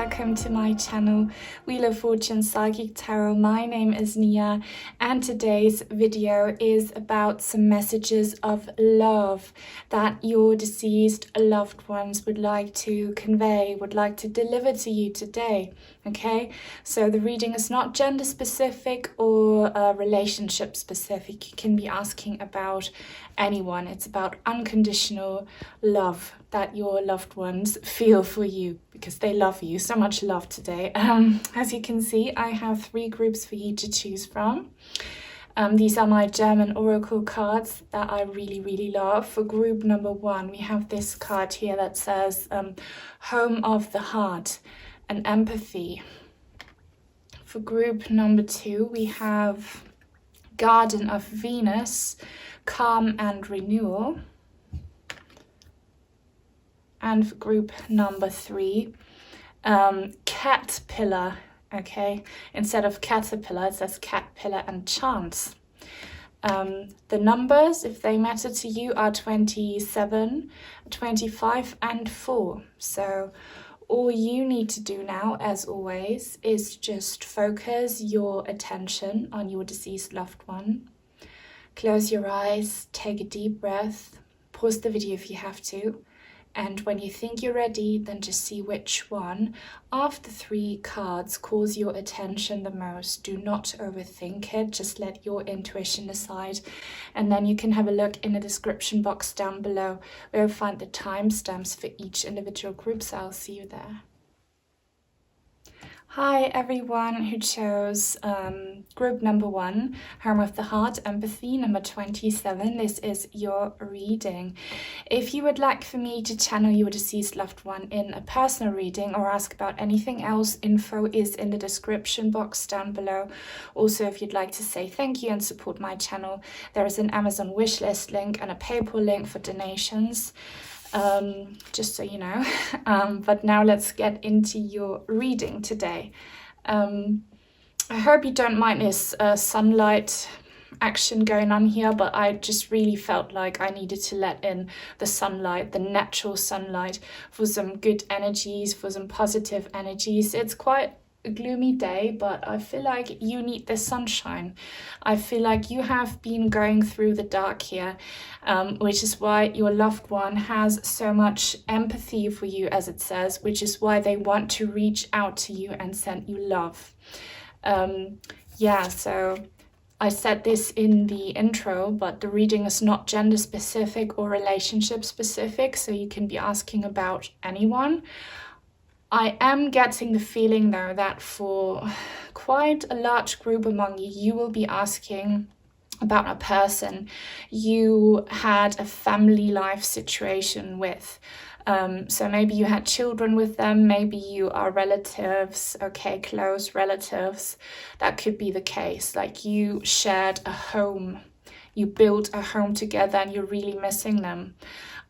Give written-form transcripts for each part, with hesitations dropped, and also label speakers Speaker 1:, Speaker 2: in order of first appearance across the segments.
Speaker 1: welcome to my channel Wheel of Fortune Psychic Tarot. My name is Nia and today's video is about some messages of love that your deceased loved ones would like to convey, would like to deliver to you today. Okay, so the reading is not gender specific or relationship specific. You can be asking about anyone. It's about unconditional love that your loved ones feel for you because they love you. So much love today. As you can see, I have 3 groups for you to choose from. These are my German oracle cards that I really love. For group number 1, we have this card here that says Home of the Heart and Empathy. For group number 2, we have Garden of Venus, Calm and Renewal. And for group number 3, Catpillar. Okay, instead of caterpillar, it says Catpillar and Chance. The numbers, if they matter to you, are 27, 25 and 4. So all you need to do now, as always, is just focus your attention on your deceased loved one. Close your eyes, take a deep breath, pause the video if you have to, and when you think you're ready, then just see which one of the 3 cards calls your attention the most. Do not overthink it, just let your intuition decide. And then you can have a look in the description box down below where you'll find the timestamps for each individual group, so I'll see you there. Hi everyone who chose group number 1, Home of the Heart, Empathy, number 27. This is your reading. If you would like for me to channel your deceased loved one in a personal reading or ask about anything else, info is in the description box down below. Also, if you'd like to say thank you and support my channel, there is an Amazon wishlist link and a PayPal link for donations. Just so you know. But now let's get into your reading today. I hope you don't mind this sunlight action going on here, but I just really felt like I needed to let in the sunlight, the natural sunlight, for some good energies, for some positive energies. It's quite a gloomy day, but I feel like you need the sunshine. I feel like you have been going through the dark here, which is why your loved one has so much empathy for you, as it says, which is why they want to reach out to you and send you love. So I said this in the intro, but the reading is not gender specific or relationship specific, so you can be asking about anyone. I am getting the feeling though that for quite a large group among you, you will be asking about a person you had a family life situation with. So maybe you had children with them, maybe you are relatives, okay, close relatives. That could be the case, like you shared a home, you built a home together and you're really missing them.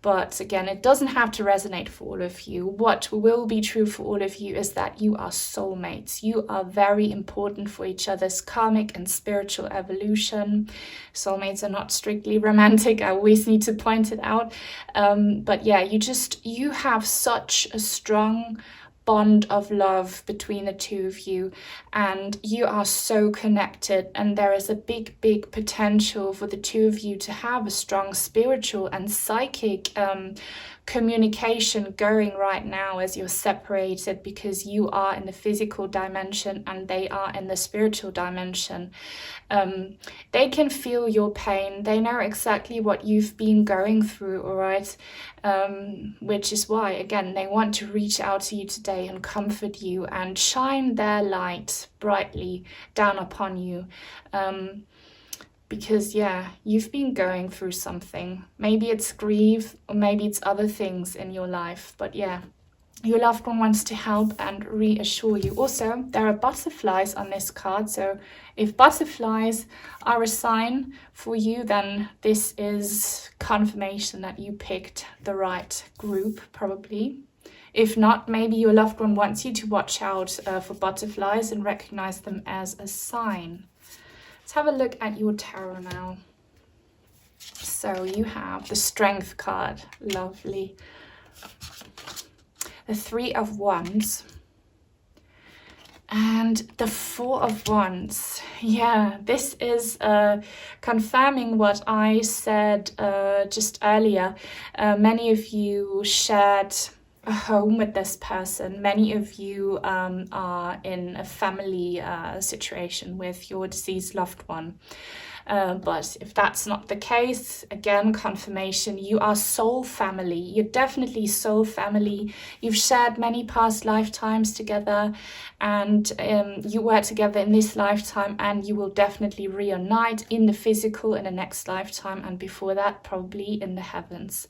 Speaker 1: But again, it doesn't have to resonate for all of you. What will be true for all of you is that you are soulmates. You are very important for each other's karmic and spiritual evolution. Soulmates are not strictly romantic. I always need to point it out. But yeah, you have such a strong bond of love between the two of you, and you are so connected, and there is a big potential for the two of you to have a strong spiritual and psychic communication going right now as you're separated, because you are in the physical dimension and they are in the spiritual dimension. They can feel your pain. They know exactly what you've been going through, all right? Which is why, again, they want to reach out to you today and comfort you and shine their light brightly down upon you. Because yeah, you've been going through something. Maybe it's grief or maybe it's other things in your life. But yeah, your loved one wants to help and reassure you. Also, there are butterflies on this card. So if butterflies are a sign for you, then this is confirmation that you picked the right group, probably. If not, maybe your loved one wants you to watch out for butterflies and recognize them as a sign. Let's have a look at your tarot now. So you have the Strength card, lovely. The 3 of Wands, And the Four of Wands. Yeah, this is confirming what I said just earlier. Many of you shared a home with this person. Many of you are in a family situation with your deceased loved one. But if that's not the case, again, confirmation, you are soul family. You're definitely soul family. You've shared many past lifetimes together, and you were together in this lifetime, and you will definitely reunite in the physical in the next lifetime, and before that, probably in the heavens.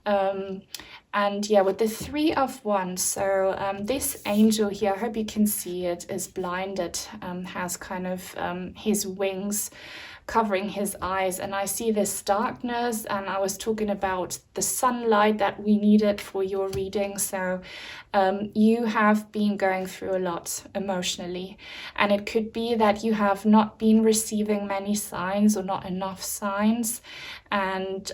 Speaker 1: And yeah, with the Three of Wands, so this angel here, I hope you can see it, is blinded, has kind of his wings covering his eyes, and I see this darkness, and I was talking about the sunlight that we needed for your reading. So you have been going through a lot emotionally, and it could be that you have not been receiving many signs or not enough signs, and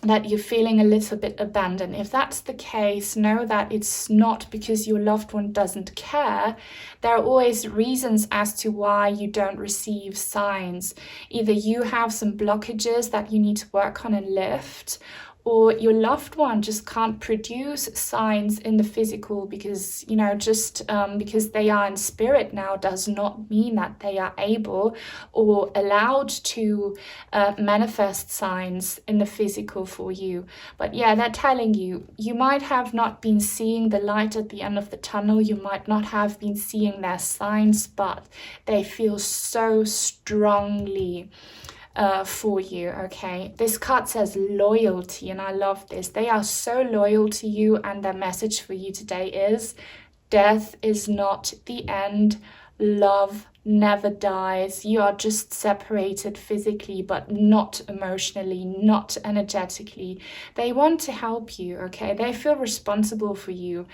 Speaker 1: that you're feeling a little bit abandoned. If that's the case, know that it's not because your loved one doesn't care. There are always reasons as to why you don't receive signs. Either you have some blockages that you need to work on and lift, or your loved one just can't produce signs in the physical because, you know, just because they are in spirit now does not mean that they are able or allowed to manifest signs in the physical for you. But yeah, they're telling you, you might have not been seeing the light at the end of the tunnel, you might not have been seeing their signs, but they feel so strongly for you, okay? This card says loyalty, and I love this. They are so loyal to you, and their message for you today is death is not the end. Love never dies. You are just separated physically, but not emotionally, not energetically. They want to help you, okay? They feel responsible for you.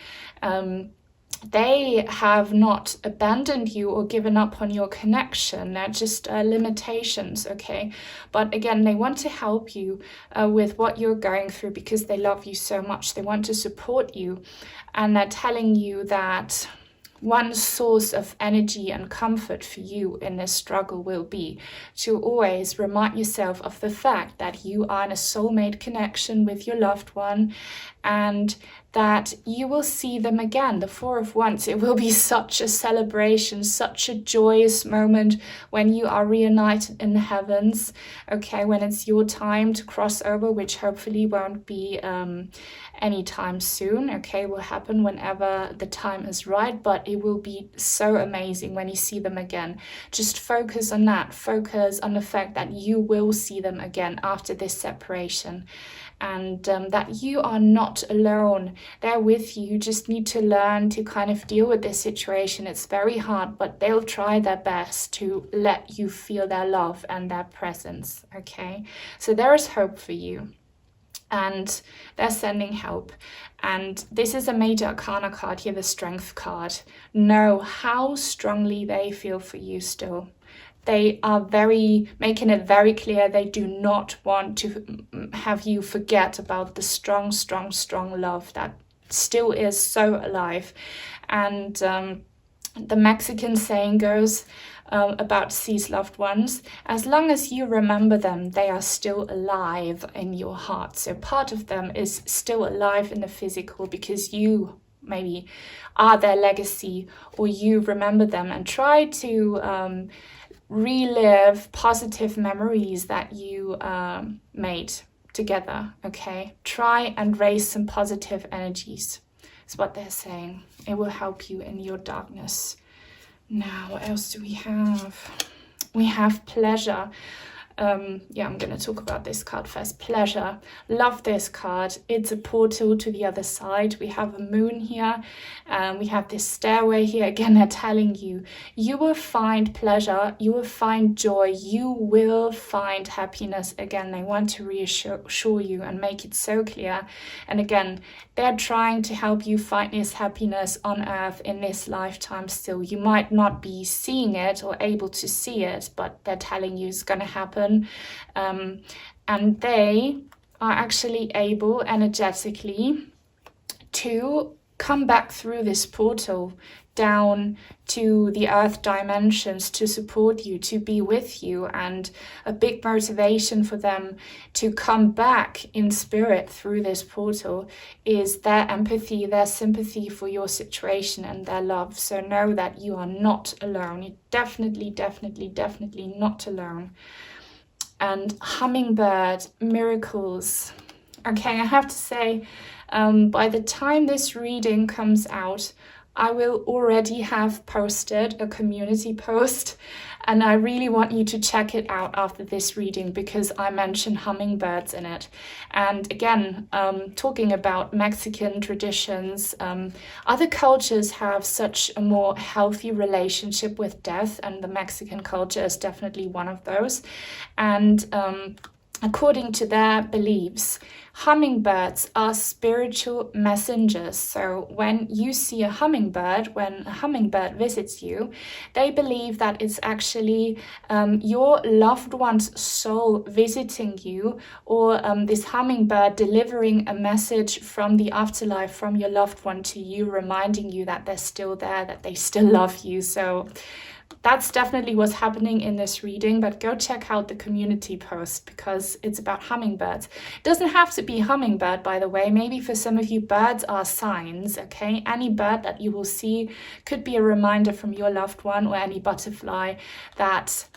Speaker 1: They have not abandoned you or given up on your connection. They're just limitations, okay? But again, they want to help you with what you're going through because they love you so much. They want to support you, and they're telling you that one source of energy and comfort for you in this struggle will be to always remind yourself of the fact that you are in a soulmate connection with your loved one, and that you will see them again. The Four of Wands, it will be such a celebration, such a joyous moment when you are reunited in the heavens, okay, when it's your time to cross over, which hopefully won't be anytime soon, okay, will happen whenever the time is right, but it will be so amazing when you see them again. Just focus on that, focus on the fact that you will see them again after this separation, and that you are not alone. They're with you. You just need to learn to kind of deal with this situation. It's very hard, but they'll try their best to let you feel their love and their presence, okay? So there is hope for you, and they're sending help. And this is a major arcana card here, the Strength card. Know how strongly they feel for you still. They are making it very clear they do not want to have you forget about the strong, strong, strong love that still is so alive. And the Mexican saying goes about deceased loved ones, as long as you remember them, they are still alive in your heart. So part of them is still alive in the physical because you maybe are their legacy, or you remember them, and try to relive positive memories that you made together, okay? Try and raise some positive energies, is what they're saying. It will help you in your darkness. Now, what else do we have? We have pleasure. Yeah, I'm going to talk about this card first. Pleasure. Love this card. It's a portal to the other side. We have a moon here. We have this stairway here. Again, they're telling you, you will find pleasure. You will find joy. You will find happiness. Again, they want to reassure you and make it so clear. And again, they're trying to help you find this happiness on earth in this lifetime still. You might not be seeing it or able to see it, but they're telling you it's going to happen. And they are actually able energetically to come back through this portal down to the earth dimensions to support you, to be with you. And a big motivation for them to come back in spirit through this portal is their empathy, their sympathy for your situation, and their love. So know that you are not alone. You're definitely, definitely, definitely not alone. And hummingbird miracles. Okay, I have to say, by the time this reading comes out, I will already have posted a community post, and I really want you to check it out after this reading because I mention hummingbirds in it. And again, talking about Mexican traditions, other cultures have such a more healthy relationship with death, and the Mexican culture is definitely one of those. And according to their beliefs, hummingbirds are spiritual messengers. So when you see a hummingbird, when a hummingbird visits you, they believe that it's actually your loved one's soul visiting you, or this hummingbird delivering a message from the afterlife, from your loved one to you, reminding you that they're still there, that they still love you. So that's definitely what's happening in this reading, but go check out the community post because it's about hummingbirds. It doesn't have to be hummingbird, by the way. Maybe for some of you, birds are signs, okay? Any bird that you will see could be a reminder from your loved one, or any butterfly, that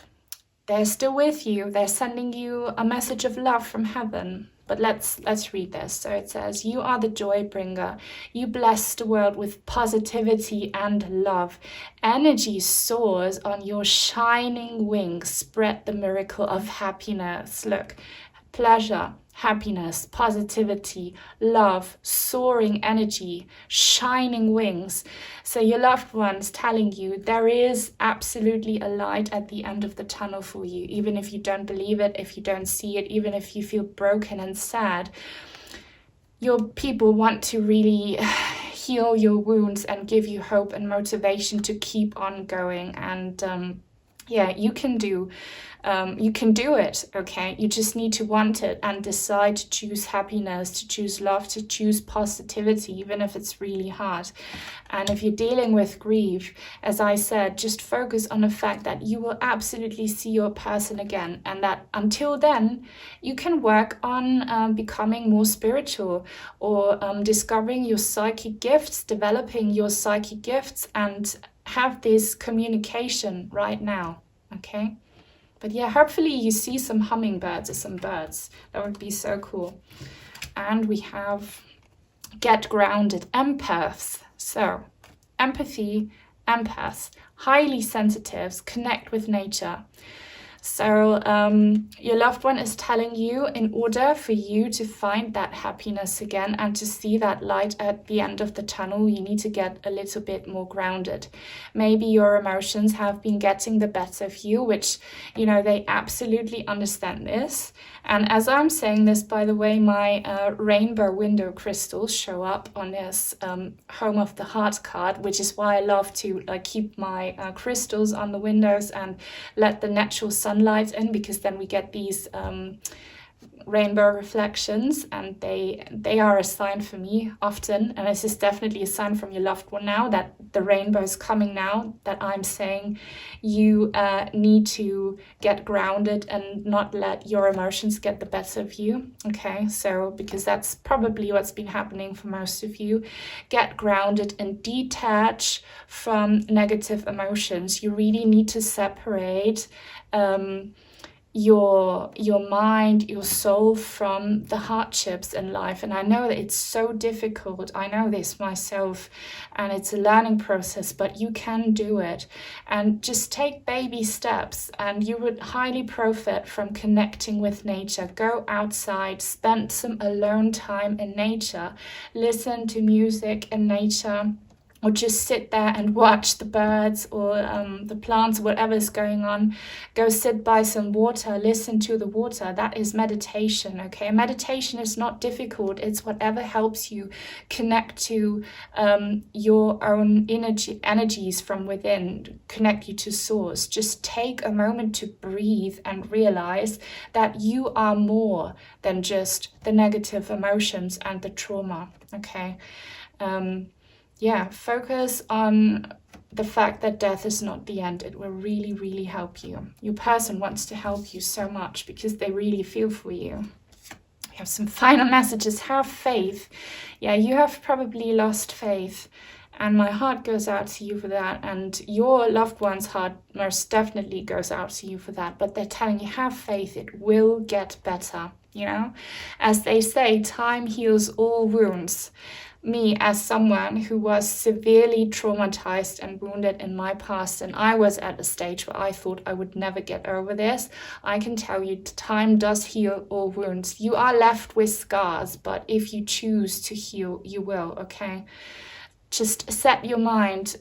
Speaker 1: they're still with you. They're sending you a message of love from heaven. But let's read this. So it says, you are the joy bringer. You bless the world with positivity and love. Energy soars on your shining wings. Spread the miracle of happiness. Look, pleasure, happiness, positivity, love, soaring energy, shining wings. So your loved one's telling you there is absolutely a light at the end of the tunnel for you, even if you don't believe it, if you don't see it, even if you feel broken and sad. Your people want to really heal your wounds and give you hope and motivation to keep on going. And yeah, you can do it, okay? You just need to want it and decide to choose happiness, to choose love, to choose positivity, even if it's really hard. And if you're dealing with grief, as I said, just focus on the fact that you will absolutely see your person again, and that until then, you can work on becoming more spiritual, or discovering your psychic gifts, developing your psychic gifts, and have this communication right now, okay? But yeah, hopefully you see some hummingbirds or some birds. That would be so cool. And we have get grounded, empaths. So empathy, empaths, highly sensitives, connect with nature. So your loved one is telling you, in order for you to find that happiness again and to see that light at the end of the tunnel, you need to get a little bit more grounded. Maybe your emotions have been getting the better of you, which, you know, they absolutely understand this. And as I'm saying this, by the way, my rainbow window crystals show up on this Home of the Heart card, which is why I love to keep my crystals on the windows and let the natural sunlight in, because then we get these rainbow reflections, and they are a sign for me often, and this is definitely a sign from your loved one now that the rainbow is coming now, that I'm saying you need to get grounded and not let your emotions get the better of you, okay? So because that's probably what's been happening for most of you. Get grounded and detach from negative emotions. You really need to separate your mind, your soul from the hardships in life. And I know that it's so difficult. I know this myself, and it's a learning process, but you can do it. And just take baby steps, and you would highly profit from connecting with nature. Go outside, spend some alone time in nature, listen to music in nature, or just sit there and watch the birds or the plants, whatever's going on. Go sit by some water, listen to the water. That is meditation, okay? Meditation is not difficult. It's whatever helps you connect to your own energies from within, connect you to source. Just take a moment to breathe and realize that you are more than just the negative emotions and the trauma, okay? yeah, focus on the fact that death is not the end. It will really, really help you. Your person wants to help you so much because they really feel for you. We have some final messages. Have faith. Yeah, you have probably lost faith, and my heart goes out to you for that, and your loved one's heart most definitely goes out to you for that. But they're telling you, have faith, it will get better. You know, as they say, time heals all wounds. Me, as someone who was severely traumatized and wounded in my past, and I was at a stage where I thought I would never get over this, I can tell you time does heal all wounds. You are left with scars, but if you choose to heal, you will, okay? Just set your mind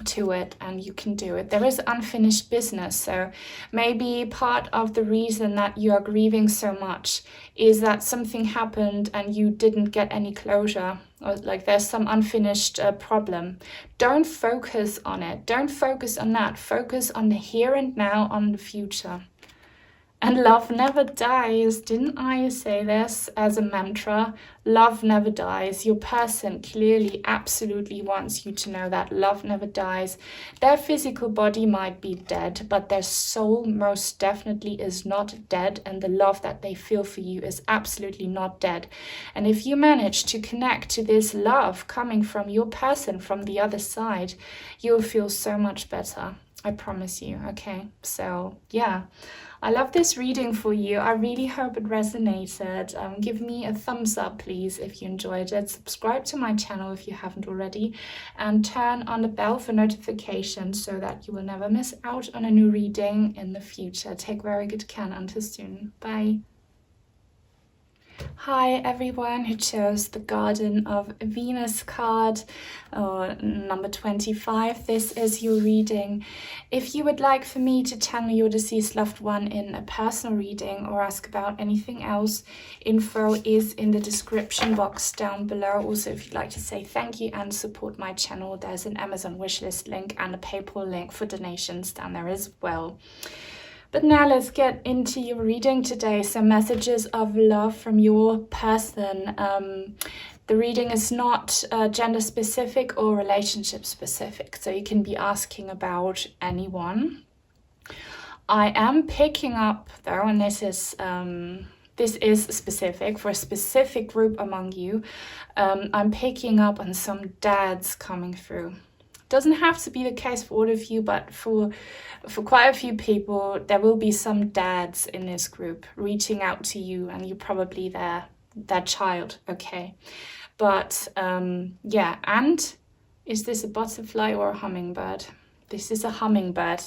Speaker 1: to it and you can do it. There is unfinished business, so maybe part of the reason that you are grieving so much is that something happened and you didn't get any closure, or like there's some unfinished problem. Don't focus on it. Don't focus on that. Focus on the here and now, on the future. And love never dies. Didn't I say this as a mantra? Love never dies. Your person clearly, absolutely wants you to know that love never dies. Their physical body might be dead, but their soul most definitely is not dead, and the love that they feel for you is absolutely not dead. And if you manage to connect to this love coming from your person from the other side, you'll feel so much better. I promise you, okay? So, yeah. I love this reading for you. I really hope it resonated. Give me a thumbs up, please, if you enjoyed it. Subscribe to my channel if you haven't already. And turn on the bell for notifications so that you will never miss out on a new reading in the future. Take very good care. Until soon. Bye. Hi everyone who chose the Garden of Venus card, number 25. This is your reading. If you would like for me to channel your deceased loved one in a personal reading or ask about anything else, info is in the description box down below. Also, if you'd like to say thank you and support my channel, there's an Amazon wishlist link and a PayPal link for donations down there as well. But now let's get into your reading today. Some messages of love from your person. The reading is not gender specific or relationship specific, so you can be asking about anyone. I am picking up though, and this is specific for a specific group among you. I'm picking up on some dads coming through. Doesn't have to be the case for all of you, but for quite a few people, there will be some dads in this group reaching out to you, and you're probably their child, okay? But yeah, and is this a butterfly or a hummingbird? This is a hummingbird.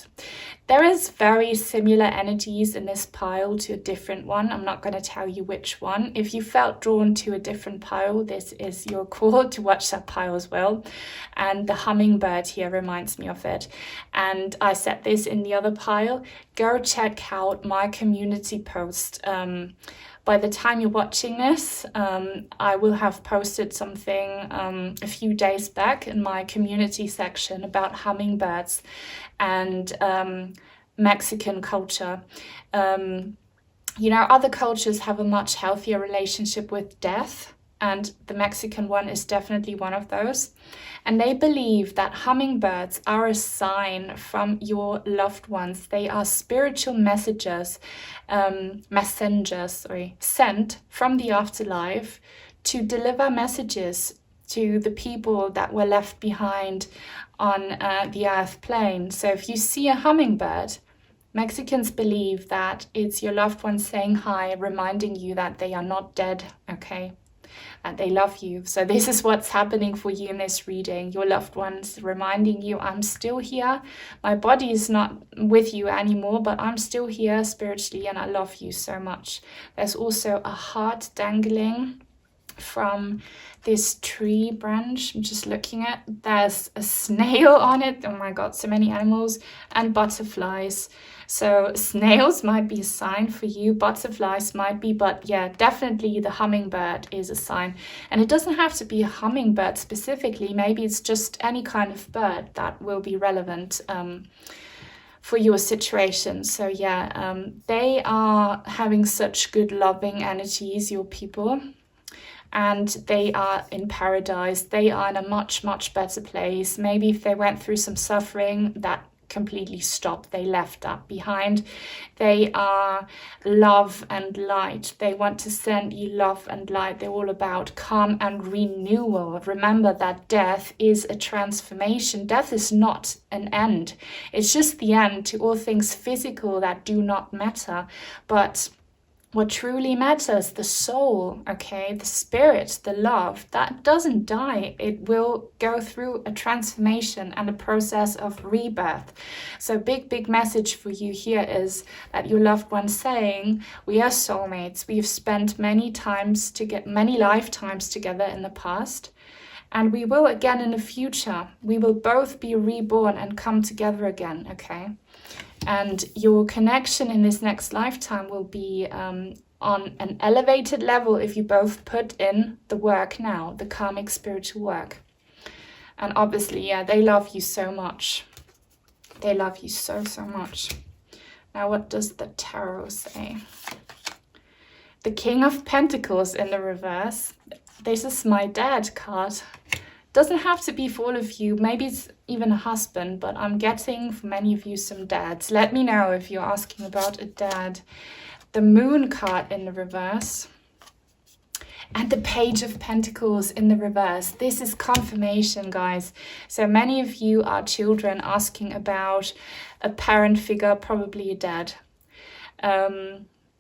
Speaker 1: There is very similar energies in this pile to a different one. I'm not going to tell you which one. If you felt drawn to a different pile, this is your call to watch that pile as well. And the hummingbird here reminds me of it. And I said this in the other pile. Go check out my community post. By the time you're watching this, I will have posted something a few days back in my community section about hummingbirds and Mexican culture. You know, other cultures have a much healthier relationship with death, and the Mexican one is definitely one of those. And they believe that hummingbirds are a sign from your loved ones. They are spiritual messengers, sent from the afterlife to deliver messages to the people that were left behind on the earth plane. So if you see a hummingbird, Mexicans believe that it's your loved one saying hi, reminding you that they are not dead, okay? And they love you. So this is what's happening for you in this reading. Your loved ones reminding you, I'm still here. My body is not with you anymore, but I'm still here spiritually and I love you so much. There's also a heart dangling from this tree branch. I'm just looking at. There's a snail on it. Oh my God, so many animals and butterflies. So snails might be a sign for you, butterflies might be, but yeah, definitely the hummingbird is a sign. And it doesn't have to be a hummingbird specifically, maybe it's just any kind of bird that will be relevant for your situation. So yeah, they are having such good loving energies, your people. and they are in paradise. They are in a much, much better place. Maybe if they went through some suffering, that completely stopped. They left that behind. They are love and light. They want to send you love and light. They're all about calm and renewal. Remember that death is a transformation. Death is not an end. It's just the end to all things physical that do not matter. But what truly matters, the soul, okay, the spirit, the love, that doesn't die. It will go through a transformation and a process of rebirth. So big message for you here is that your loved one saying, we are soulmates. We've spent many lifetimes together in the past. And we will again in the future. We will both be reborn and come together again, okay? And your connection in this next lifetime will be on an elevated level if you both put in the work now, the karmic spiritual work. And obviously, yeah, they love you so much. They love you so much. Now, what does the tarot say? The King of Pentacles in the reverse. This is my dad card. Doesn't have to be for all of you. Maybe it's even a husband, but I'm getting for many of you some dads. Let me know if you're asking about a dad. The Moon card in the reverse. And the Page of Pentacles in the reverse. This is confirmation, guys. So many of you are children asking about a parent figure, probably a dad.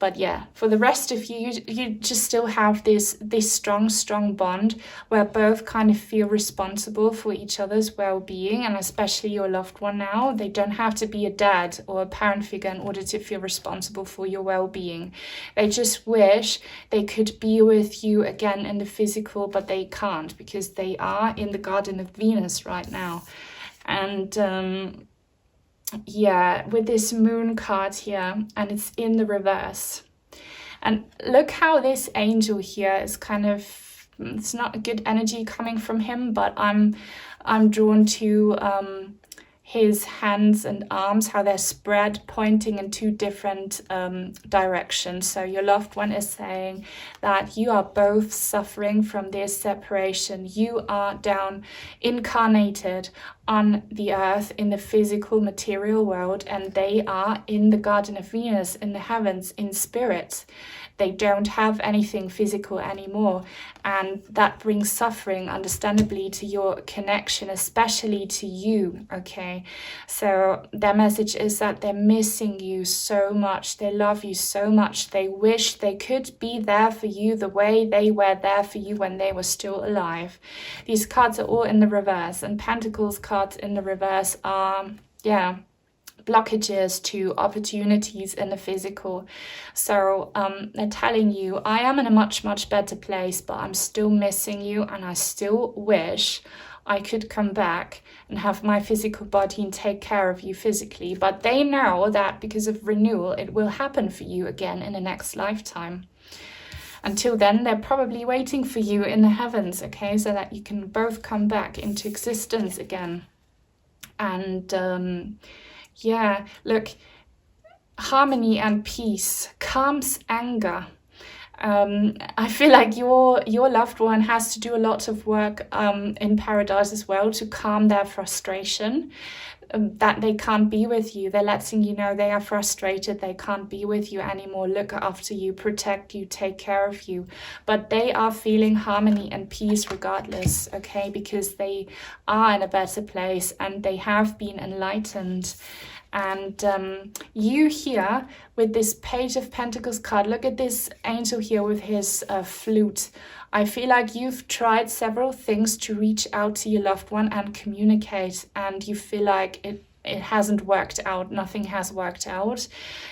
Speaker 1: But yeah, for the rest of you, you just still have this strong bond where both kind of feel responsible for each other's well-being, and especially your loved one now. They don't have to be a dad or a parent figure in order to feel responsible for your well-being. They just wish they could be with you again in the physical, but they can't because they are in the Garden of Venus right now. And yeah, with this Moon card here, and it's in the reverse. And look how this angel here is kind of, it's not a good energy coming from him, but I'm drawn to his hands and arms, how they're spread, pointing in two different directions. So your loved one is saying that you are both suffering from this separation. You are down incarnated on the earth in the physical material world, and they are in the Garden of Venus, in the heavens, in spirit. They don't have anything physical anymore, and that brings suffering, understandably, to your connection, especially to you, okay? So their message is that they're missing you so much. They love you so much. They wish they could be there for you the way they were there for you when they were still alive. These cards are all in the reverse, and Pentacles cards in the reverse are, yeah, blockages to opportunities in the physical. So they're telling you, I am in a much better place, but I'm still missing you, and I still wish I could come back and have my physical body and take care of you physically. But they know that because of renewal, it will happen for you again in the next lifetime. Until then, they're probably waiting for you in the heavens, okay, so that you can both come back into existence again. And yeah, look, harmony and peace calms anger. I feel like your loved one has to do a lot of work in paradise as well to calm their frustration, that they can't be with you. They're letting you know they are frustrated, they can't be with you anymore, look after you, protect you, take care of you. But they are feeling harmony and peace regardless, okay, because they are in a better place and they have been enlightened. And you here with this Page of Pentacles card, look at this angel here with his flute. I feel like you've tried several things to reach out to your loved one and communicate, and you feel like it hasn't worked out. Nothing has worked out.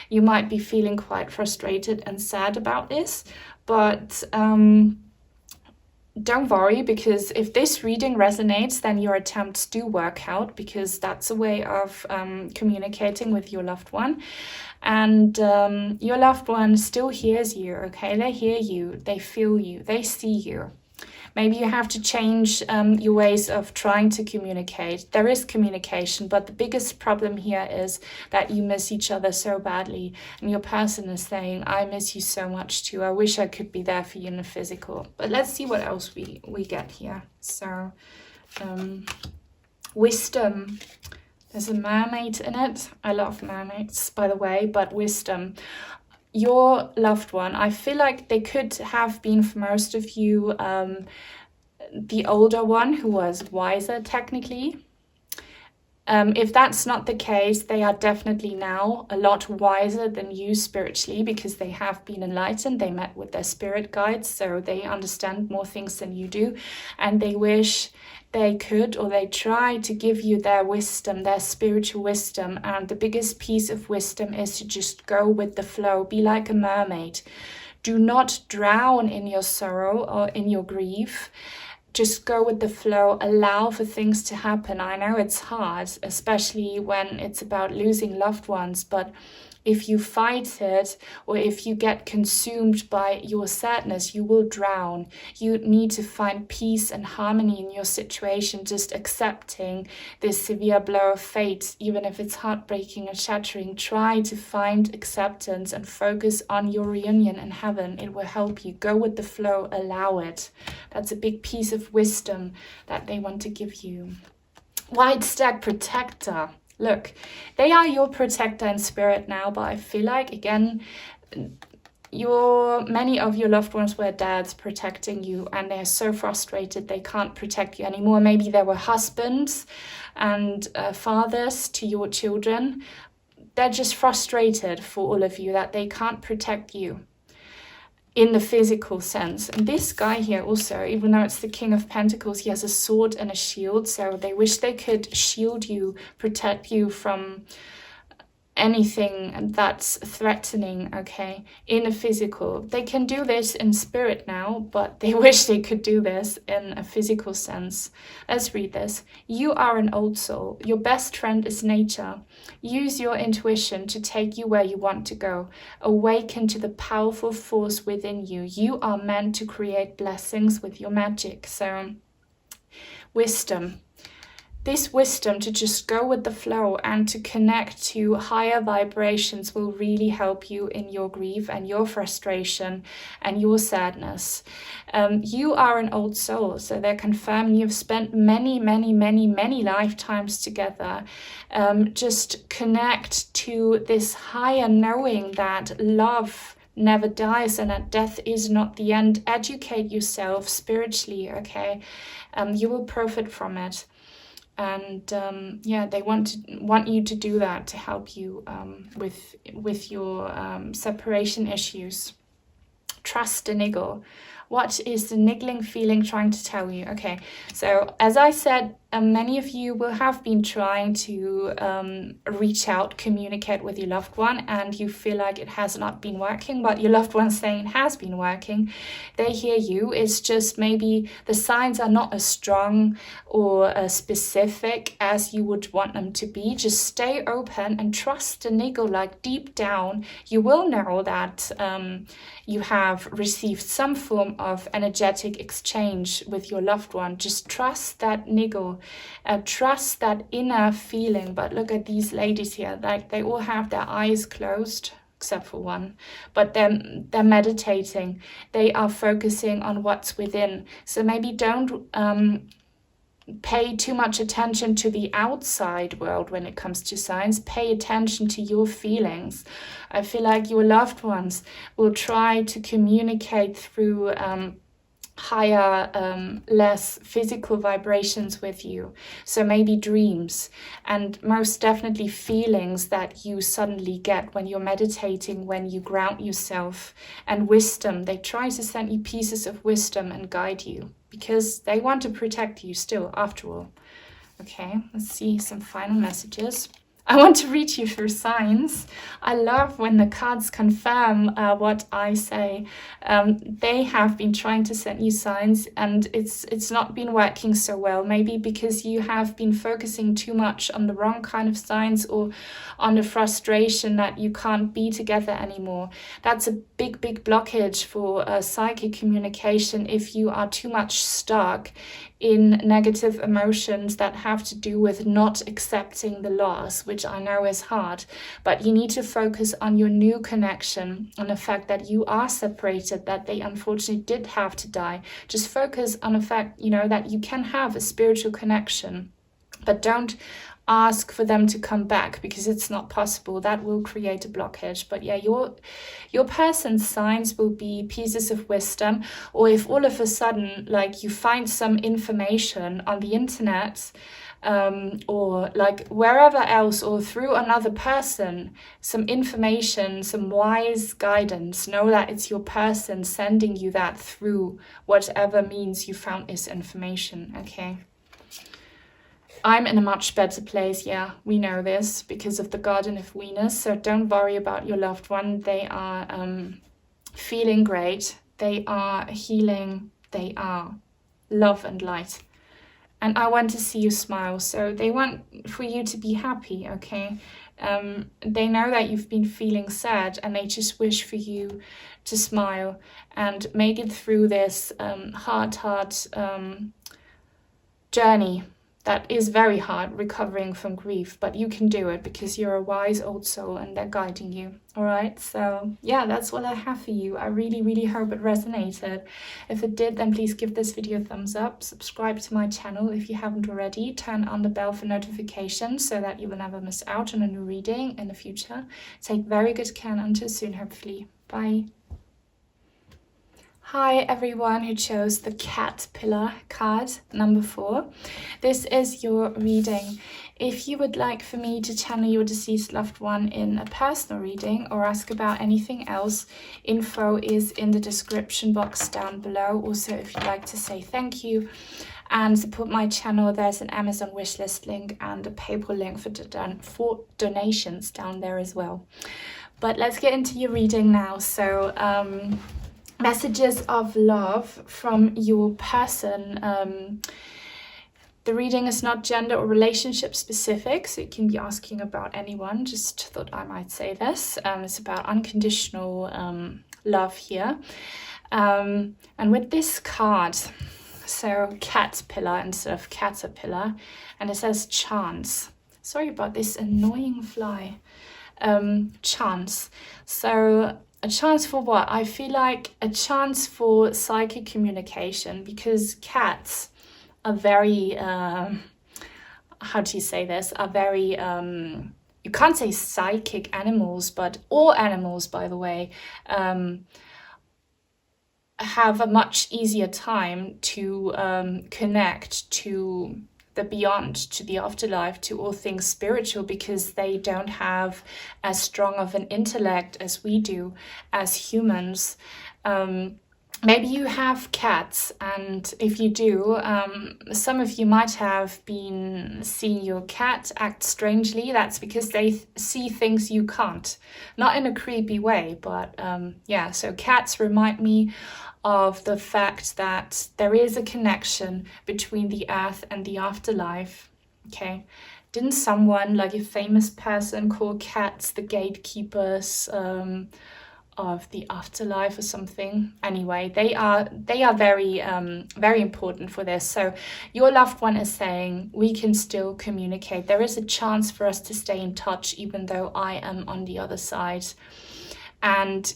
Speaker 1: You might be feeling quite frustrated and sad about this, but don't worry, because if this reading resonates, then your attempts do work out, because that's a way of communicating with your loved one. And your loved one still hears you, okay? They hear you, they feel you, they see you. Maybe you have to change your ways of trying to communicate. There is communication, but the biggest problem here is that you miss each other so badly. And your person is saying, I miss you so much too. I wish I could be there for you in the physical. But let's see what else we get here. So, wisdom. There's a mermaid in it. I love mermaids, by the way, but wisdom. Your loved one, I feel like they could have been, for most of you, the older one who was wiser technically. If that's not the case, they are definitely now a lot wiser than you spiritually, because they have been enlightened. They met with their spirit guides, so they understand more things than you do, and they wish they could, or they try to give you their wisdom, their spiritual wisdom. And the biggest piece of wisdom is to just go with the flow. Be like a mermaid. Do not drown in your sorrow or in your grief. Just go with the flow, allow for things to happen. I know it's hard, especially when it's about losing loved ones, but if you fight it, or if you get consumed by your sadness, you will drown. You need to find peace and harmony in your situation, just accepting this severe blow of fate, even if it's heartbreaking and shattering. Try to find acceptance and focus on your reunion in heaven. It will help you. Go with the flow, allow it. That's a big piece of wisdom that they want to give you. White Stag Protector. Look, they are your protector in spirit now, but I feel like, again, many of your loved ones were dads protecting you, and they're so frustrated they can't protect you anymore. Maybe they were husbands and fathers to your children. They're just frustrated for all of you that they can't protect you in the physical sense. And this guy here also, even though it's the King of Pentacles, he has a sword and a shield, so they wish they could shield you, protect you from anything that's threatening, okay, in a physical. They can do this in spirit now, but they wish they could do this in a physical sense. Let's read this. You are an old soul. Your best friend is nature. Use your intuition to take you where you want to go. Awaken to the powerful force within you. You are meant to create blessings with your magic. So, wisdom. This wisdom to just go with the flow and to connect to higher vibrations will really help you in your grief and your frustration and your sadness. You are an old soul, so they're confirming you've spent many lifetimes together. Just connect to this higher knowing that love never dies and that death is not the end. Educate yourself spiritually, okay? You will profit from it. And they want you to do that to help you with your separation issues. Trust the niggle. What is the niggling feeling trying to tell you? Okay, so as I said, many of you will have been trying to reach out, communicate with your loved one, and you feel like it has not been working, but your loved one's saying it has been working. They hear you. It's just maybe the signs are not as strong or as specific as you would want them to be. Just stay open and trust the niggle. Like deep down, you will know that you have received some form of energetic exchange with your loved one. Just trust that niggle. Trust that inner feeling. But look at these ladies here, like they all have their eyes closed except for one, but they're meditating. They are focusing on what's within. So maybe don't pay too much attention to the outside world when it comes to signs. Pay attention to your feelings. I feel like your loved ones will try to communicate through higher, less physical vibrations with you. So maybe dreams, and most definitely feelings that you suddenly get when you're meditating, when you ground yourself, and wisdom. They try to send you pieces of wisdom and guide you because they want to protect you still, after all. Okay, let's see some final messages. I want to read you through signs. I love when the cards confirm what I say. They have been trying to send you signs and it's not been working so well. Maybe because you have been focusing too much on the wrong kind of signs or on the frustration that you can't be together anymore. That's a big blockage for psychic communication if you are too much stuck in negative emotions that have to do with not accepting the loss, which I know is hard. But you need to focus on your new connection, on the fact that you are separated, that they unfortunately did have to die. Just focus on the fact, that you can have a spiritual connection, but don't ask for them to come back because it's not possible. That will create a blockage. But yeah, your person's signs will be pieces of wisdom, or if all of a sudden like you find some information on the internet or like wherever else or through another person, some information, some wise guidance, know that it's your person sending you that through whatever means you found this information. Okay, I'm in a much better place. Yeah, we know this because of the Garden of Venus. So don't worry about your loved one. They are feeling great. They are healing. They are love and light. And I want to see you smile. So they want for you to be happy, okay? They know that you've been feeling sad and they just wish for you to smile and make it through this hard journey. That is very hard, recovering from grief, but you can do it because you're a wise old soul and they're guiding you. All right, so yeah, that's what I have for you. I really hope it resonated. If it did, then please give this video a thumbs up. Subscribe to my channel if you haven't already. Turn on the bell for notifications so that you will never miss out on a new reading in the future. Take very good care and until soon, hopefully. Bye. Hi everyone who chose the Catpillar card, number 4. This is your reading. If you would like for me to channel your deceased loved one in a personal reading or ask about anything else, info is in the description box down below. Also, if you'd like to say thank you and support my channel, there's an Amazon wishlist link and a PayPal link for donations down there as well. But let's get into your reading now. So, messages of love from your person. The reading is not gender or relationship specific, so you can be asking about anyone. Just thought I might say this. It's about unconditional love here. And with this card, so Catpillar instead of caterpillar, and it says chance. Sorry about this annoying fly. Chance. So a chance for what? I feel like a chance for psychic communication, because cats are very, how do you say this? Are very, you can't say psychic animals, but all animals, by the way, have a much easier time to connect to the beyond, to the afterlife, to all things spiritual, because they don't have as strong of an intellect as we do as humans. Maybe you have cats, and if you do, some of you might have been seeing your cat act strangely. That's because they see things you can't. Not in a creepy way, but yeah, so cats remind me of the fact that there is a connection between the earth and the afterlife. Okay, didn't someone, like a famous person, call cats the gatekeepers of the afterlife or something? Anyway, they are very very important for this. So your loved one is saying we can still communicate. There is a chance for us to stay in touch even though I am on the other side. And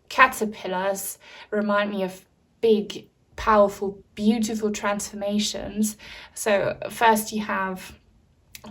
Speaker 1: caterpillars remind me of big, powerful, beautiful transformations. So first you have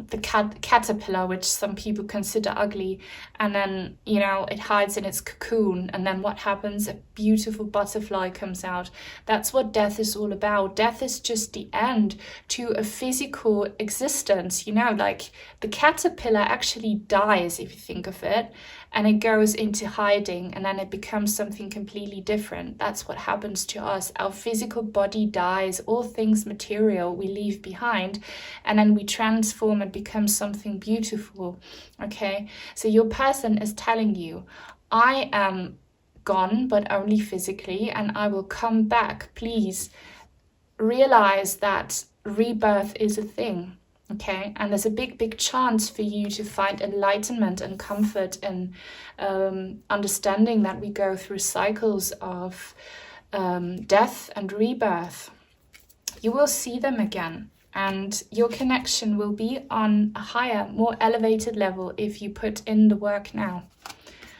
Speaker 1: the caterpillar, which some people consider ugly, and then it hides in its cocoon, and then what happens? A beautiful butterfly comes out. That's what death is all about. Death is just the end to a physical existence. Like the caterpillar actually dies, if you think of it, and it goes into hiding, and then it becomes something completely different. That's what happens to us. Our physical body dies, all things material we leave behind, and then we transform and become something beautiful. Okay, so your person is telling you, I am gone, but only physically, and I will come back. Please realize that rebirth is a thing. Okay, and there's a big chance for you to find enlightenment and comfort in understanding that we go through cycles of death and rebirth. You will see them again, and your connection will be on a higher, more elevated level if you put in the work now.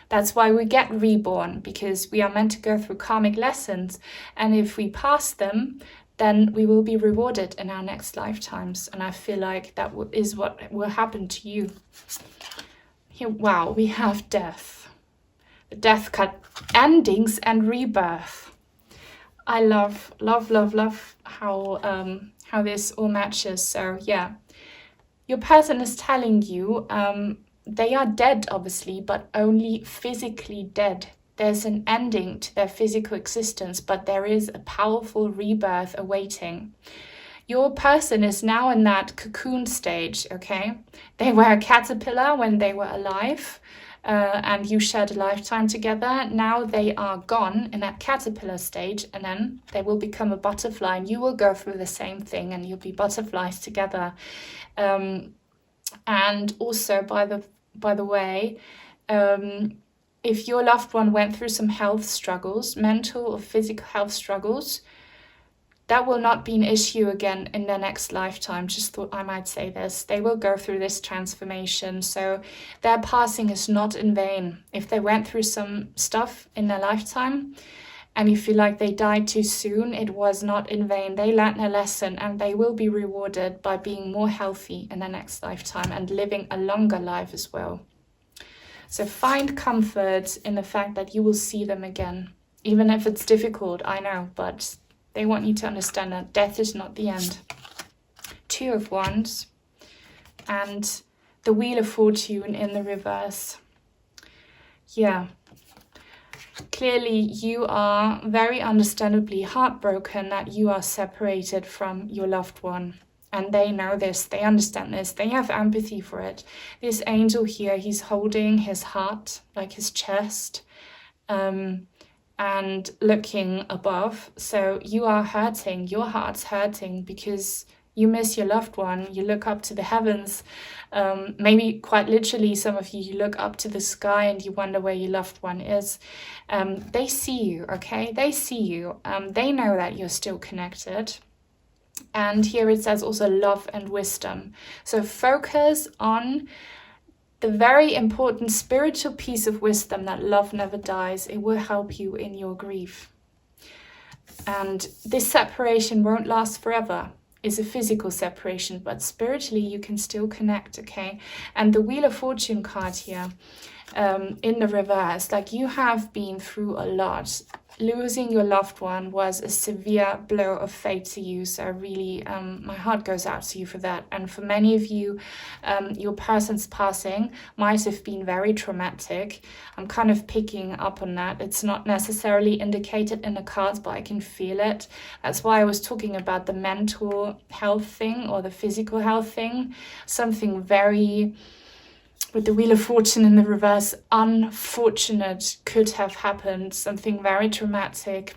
Speaker 1: That's why we get reborn, because we are meant to go through karmic lessons, and if we pass them, then we will be rewarded in our next lifetimes. And I feel like that is what will happen to you. Here, wow, we have death. The death card, endings and rebirth. I love how this all matches. So yeah, your person is telling you they are dead, obviously, but only physically dead. There's an ending to their physical existence, but there is a powerful rebirth awaiting. Your person is now in that cocoon stage, okay? They were a caterpillar when they were alive, and you shared a lifetime together. Now they are gone in that caterpillar stage, and then they will become a butterfly, and you will go through the same thing, and you'll be butterflies together. And also, by the way, if your loved one went through some health struggles, mental or physical health struggles, that will not be an issue again in their next lifetime. Just thought I might say this. They will go through this transformation. So their passing is not in vain. If they went through some stuff in their lifetime and you feel like they died too soon, it was not in vain. They learned their lesson, and they will be rewarded by being more healthy in their next lifetime and living a longer life as well. So find comfort in the fact that you will see them again, even if it's difficult, I know, but they want you to understand that death is not the end. Two of Wands and the Wheel of Fortune in the reverse. Yeah, clearly you are very understandably heartbroken that you are separated from your loved one. And they know this, they understand this, they have empathy for it. This angel here, he's holding his heart, like his chest, and looking above. So you are hurting, your heart's hurting because you miss your loved one. You look up to the heavens, maybe quite literally, some of you look up to the sky and you wonder where your loved one is. They see you, okay? They see you. They know that you're still connected. And here it says also love and wisdom. So focus on the very important spiritual piece of wisdom that love never dies. It will help you in your grief. And this separation won't last forever. It's a physical separation, but spiritually you can still connect, okay? And the Wheel of Fortune card here in the reverse, like you have been through a lot. Losing your loved one was a severe blow of fate to you, so really my heart goes out to you for that. And for many of you, your person's passing might have been very traumatic. I'm kind of picking up on that. It's not necessarily indicated in the cards, but I can feel it. That's why I was talking about the mental health thing or the physical health thing. Something very, with the Wheel of Fortune in the reverse, unfortunate could have happened, something very traumatic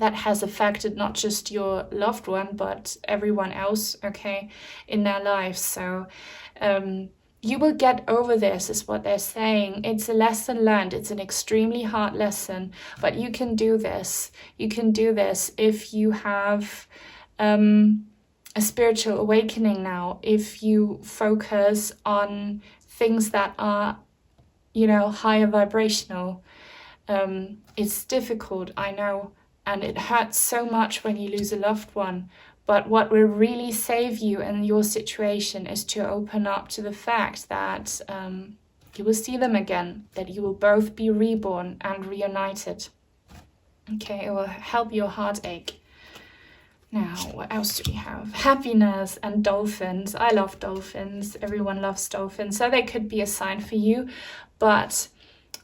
Speaker 1: that has affected not just your loved one, but everyone else, okay, in their lives. So you will get over this, is what they're saying. It's a lesson learned. It's an extremely hard lesson, but you can do this. You can do this if you have a spiritual awakening now, if you focus on things that are, higher vibrational. It's difficult, I know, and it hurts so much when you lose a loved one. But what will really save you in your situation is to open up to the fact that you will see them again, that you will both be reborn and reunited. Okay, it will help your heartache. Now, what else do we have? Happiness and dolphins. I love dolphins. Everyone loves dolphins. So they could be a sign for you. But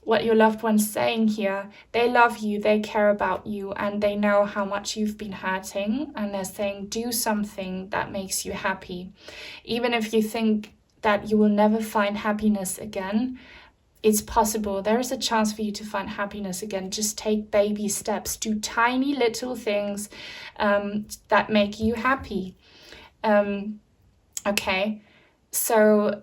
Speaker 1: what your loved one's saying here, they love you, they care about you, and they know how much you've been hurting, and they're saying, do something that makes you happy. Even if you think that you will never find happiness again, it's possible. There is a chance for you to find happiness again. Just take baby steps. Do tiny little things that make you happy. Okay, so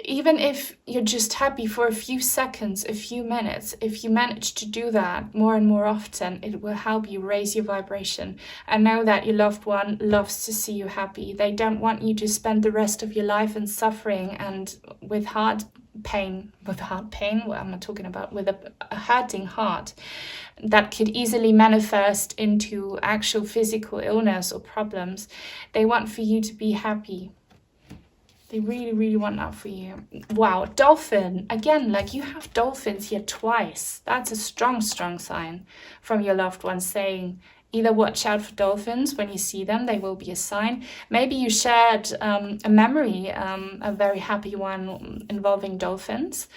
Speaker 1: even if you're just happy for a few seconds, a few minutes, if you manage to do that more and more often, it will help you raise your vibration. And know that your loved one loves to see you happy. They don't want you to spend the rest of your life in suffering and with heart pain. What am I talking about? With a hurting heart that could easily manifest into actual physical illness or problems. They want for you to be happy. They really, really want that for you. Wow, dolphin. Again, like you have dolphins here twice. That's a strong, strong sign from your loved one saying, either watch out for dolphins when you see them, they will be a sign. Maybe you shared a memory, a very happy one involving dolphins.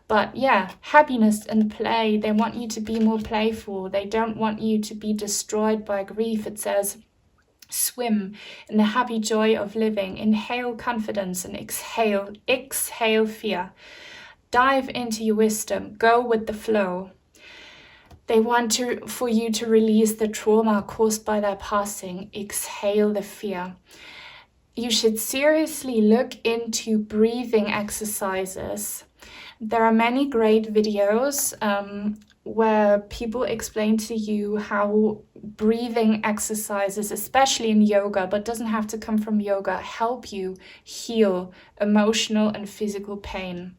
Speaker 1: But yeah, happiness and play. They want you to be more playful. They don't want you to be destroyed by grief. It says, swim in the happy joy of living. Inhale confidence and exhale fear. Dive into your wisdom. Go with the flow. They want for you to release the trauma caused by their passing. Exhale the fear. You should seriously look into breathing exercises. There are many great videos where people explain to you how breathing exercises, especially in yoga, but doesn't have to come from yoga, help you heal emotional and physical pain.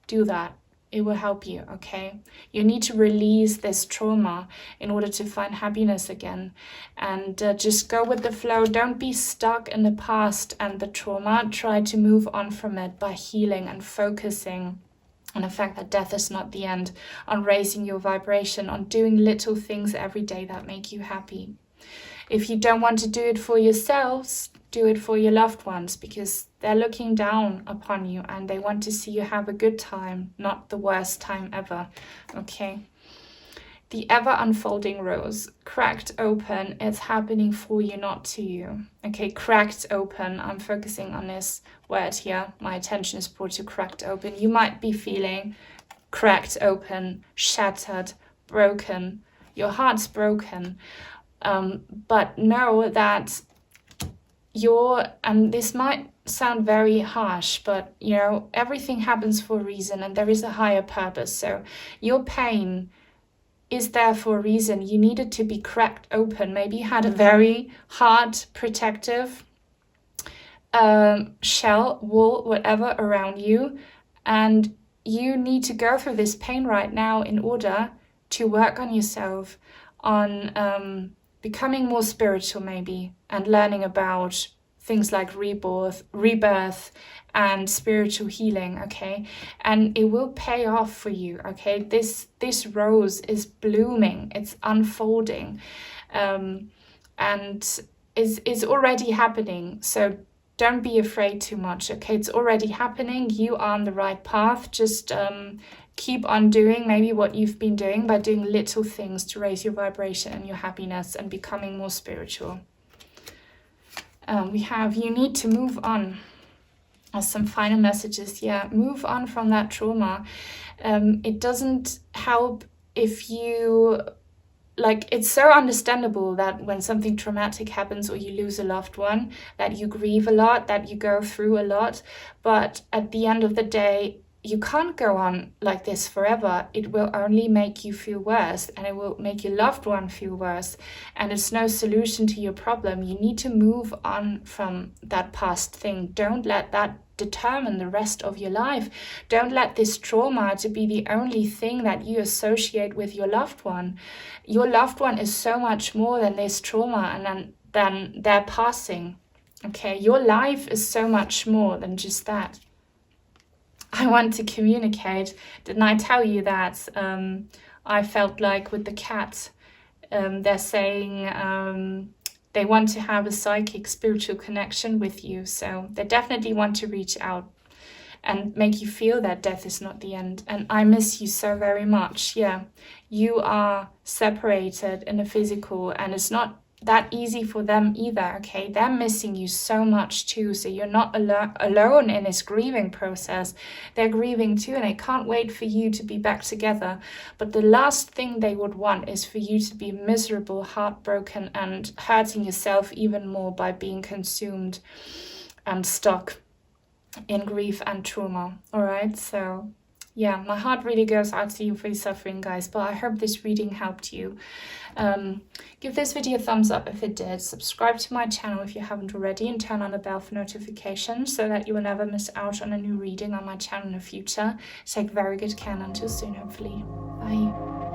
Speaker 1: Do that. It will help you, okay? You need to release this trauma in order to find happiness again. And just go with the flow. Don't be stuck in the past and the trauma. Try to move on from it by healing and focusing on the fact that death is not the end, on raising your vibration, on doing little things every day that make you happy. If you don't want to do it for yourselves, do it for your loved ones, because they're looking down upon you and they want to see you have a good time, not the worst time ever, okay? The ever unfolding rose, cracked open, it's happening for you, not to you. Okay, cracked open, I'm focusing on this word here. My attention is brought to cracked open. You might be feeling cracked open, shattered, broken. Your heart's broken. But know that and this might sound very harsh, but you know, everything happens for a reason and there is a higher purpose. So your pain is there for a reason. You needed to be cracked open. Maybe you had a very hard, protective shell, wool, whatever around you, and you need to go through this pain right now in order to work on yourself, on becoming more spiritual maybe, and learning about things like rebirth and spiritual healing, okay? And it will pay off for you, okay? This rose is blooming, it's unfolding, and is already happening. So don't be afraid too much, okay? It's already happening. You are on the right path. Just keep on doing maybe what you've been doing by doing little things to raise your vibration and your happiness and becoming more spiritual. We have, you need to move on. As some final messages, yeah, move on from that trauma. It doesn't help if you, like, it's so understandable that when something traumatic happens or you lose a loved one, that you grieve a lot, that you go through a lot. But at the end of the day, you can't go on like this forever. It will only make you feel worse, and it will make your loved one feel worse. And it's no solution to your problem. You need to move on from that past thing. Don't let that determine the rest of your life. Don't let this trauma to be the only thing that you associate with your loved one. Your loved one is so much more than this trauma and than their passing. Okay, your life is so much more than just that. I want to communicate. Didn't I tell you that I felt like with the cat, they're saying they want to have a psychic spiritual connection with you. So they definitely want to reach out. and make you feel that death is not the end. And I miss you so very much. Yeah, you are separated in the physical, and it's not that easy for them either, okay? They're missing you so much too, so you're not alone in this grieving process. They're grieving too, and they can't wait for you to be back together. But the last thing they would want is for you to be miserable, heartbroken, and hurting yourself even more by being consumed and stuck in grief and trauma. All right, so yeah, my heart really goes out to you for your suffering, guys, but I hope this reading helped you. Give this video a thumbs up if it did, subscribe to my channel if you haven't already, and turn on the bell for notifications so that you will never miss out on a new reading on my channel in the future. Take very good care, and until soon, hopefully. Bye.